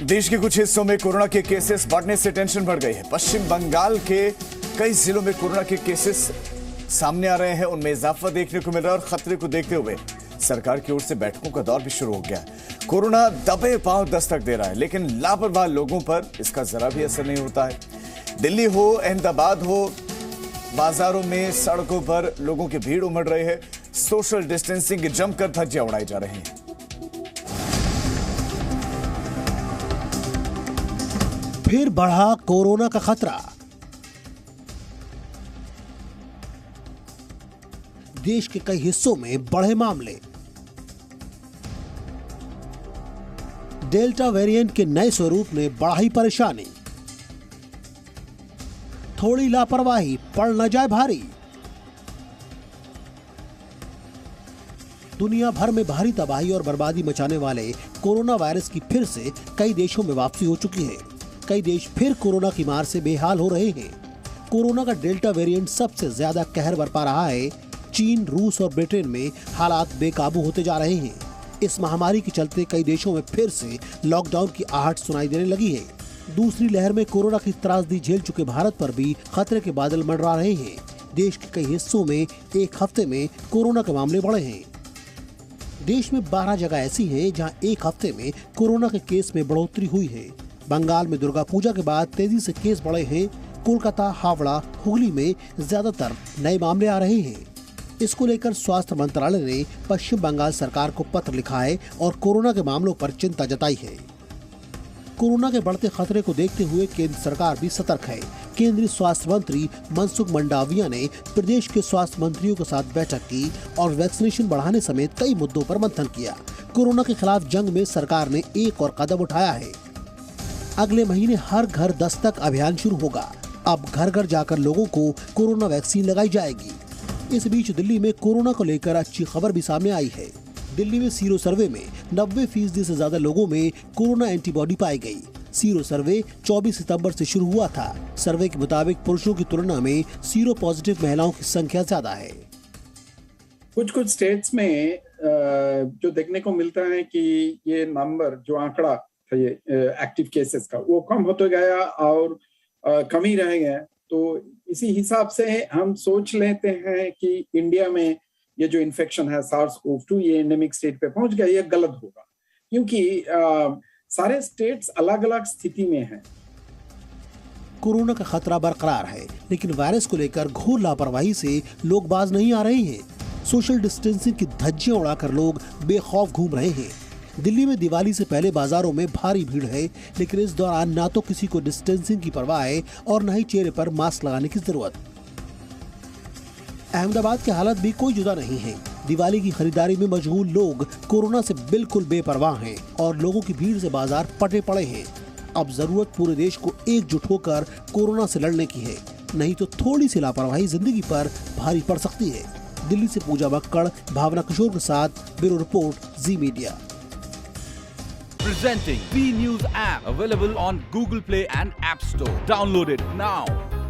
देश के कुछ हिस्सों में कोरोना के केसेस बढ़ने से टेंशन बढ़ गई है। पश्चिम बंगाल के कई जिलों में कोरोना के केसेस सामने आ रहे हैं, उनमें इजाफा देखने को मिल रहा है और खतरे को देखते हुए सरकार की ओर से बैठकों का दौर भी शुरू हो गया है। कोरोना दबे पांव दस्तक दे रहा है, लेकिन लापरवाह लोगों पर इसका जरा भी असर नहीं होता है। दिल्ली हो, अहमदाबाद हो, बाजारों में, सड़कों पर लोगों की भीड़ उमड़ रही है। सोशल डिस्टेंसिंग की जमकर धज्जियां उड़ाई जा रही हैं। फिर बढ़ा कोरोना का खतरा। देश के कई हिस्सों में बढ़े मामले। डेल्टा वेरिएंट के नए स्वरूप ने बढ़ाई परेशानी। थोड़ी लापरवाही पड़ न जाए भारी। दुनिया भर में भारी तबाही और बर्बादी मचाने वाले कोरोना वायरस की फिर से कई देशों में वापसी हो चुकी है। कई देश फिर कोरोना की मार से बेहाल हो रहे हैं। कोरोना का डेल्टा वेरिएंट सबसे ज्यादा कहर बरपा रहा है। चीन, रूस और ब्रिटेन में हालात बेकाबू होते जा रहे हैं। इस महामारी के चलते कई देशों में फिर से लॉकडाउन की आहट सुनाई देने लगी है। दूसरी लहर में कोरोना की त्रासदी झेल चुके भारत पर भी खतरे के बादल मंडरा रहे हैं। देश के कई हिस्सों में एक हफ्ते में कोरोना के मामले बढ़े हैं। देश में 12 जगह ऐसी हैं जहां एक हफ्ते में कोरोना के केस में बढ़ोतरी हुई है। बंगाल में दुर्गा पूजा के बाद तेजी से केस बढ़े हैं। कोलकाता, हावड़ा, हुगली में ज्यादातर नए मामले आ रहे हैं। इसको लेकर स्वास्थ्य मंत्रालय ने पश्चिम बंगाल सरकार को पत्र लिखा है और कोरोना के मामलों पर चिंता जताई है। कोरोना के बढ़ते खतरे को देखते हुए केंद्र सरकार भी सतर्क है। केंद्रीय स्वास्थ्य मंत्री मनसुख मंडाविया ने प्रदेश के स्वास्थ्य मंत्रियों के साथ बैठक की और वैक्सीनेशन बढ़ाने समेत कई मुद्दों पर मंथन किया। कोरोना के खिलाफ जंग में सरकार ने एक और कदम उठाया है। अगले महीने हर घर दस्तक अभियान शुरू होगा। अब घर घर जाकर लोगों को कोरोना वैक्सीन लगाई जाएगी। इस बीच दिल्ली में कोरोना को लेकर अच्छी खबर भी सामने आई है। दिल्ली में सीरो सर्वे में 90% से ज्यादा लोगों में कोरोना एंटीबॉडी पाई गई। सीरो सर्वे 24 सितंबर से शुरू हुआ था। सर्वे के मुताबिक पुरुषों की तुलना में सीरो पॉजिटिव महिलाओं की संख्या ज्यादा है। कुछ स्टेट्स में जो देखने को मिलता है कि ये नंबर, जो आंकड़ा था ये एक्टिव केसेस का, वो कम होते गया और कम ही रह गया। तो इसी हिसाब से हम सोच लेते हैं कि इंडिया में ये जो इन्फेक्शन है SARS-CoV-2 ये एंडेमिक स्टेट पे पहुंच गया। ये गलत होगा, क्योंकि सारे स्टेट्स अलग अलग स्थिति में हैं। कोरोना का खतरा बरकरार है, लेकिन वायरस को लेकर घोर लापरवाही से लोग बाज नहीं आ रहे हैं। सोशल डिस्टेंसिंग की धज्जियां उड़ाकर लोग बेखौफ घूम रहे हैं। दिल्ली में दिवाली से पहले बाजारों में भारी भीड़ है, लेकिन इस दौरान ना तो किसी को डिस्टेंसिंग की परवाह है और न ही चेहरे पर मास्क लगाने की जरूरत। अहमदाबाद के हालात भी कोई जुदा नहीं है। दिवाली की खरीदारी में मशगूल लोग कोरोना से बिल्कुल बेपरवाह हैं और लोगों की भीड़ से बाजार पटे पड़े हैं। अब जरूरत पूरे देश को एकजुट होकर कोरोना से लड़ने की है, नहीं तो थोड़ी सी लापरवाही जिंदगी पर भारी पड़ सकती है। दिल्ली से पूजा बक्कड़, भावना किशोर के साथ bureau report, ji media. Presenting B News app, available on Google Play and App Store. Download it now.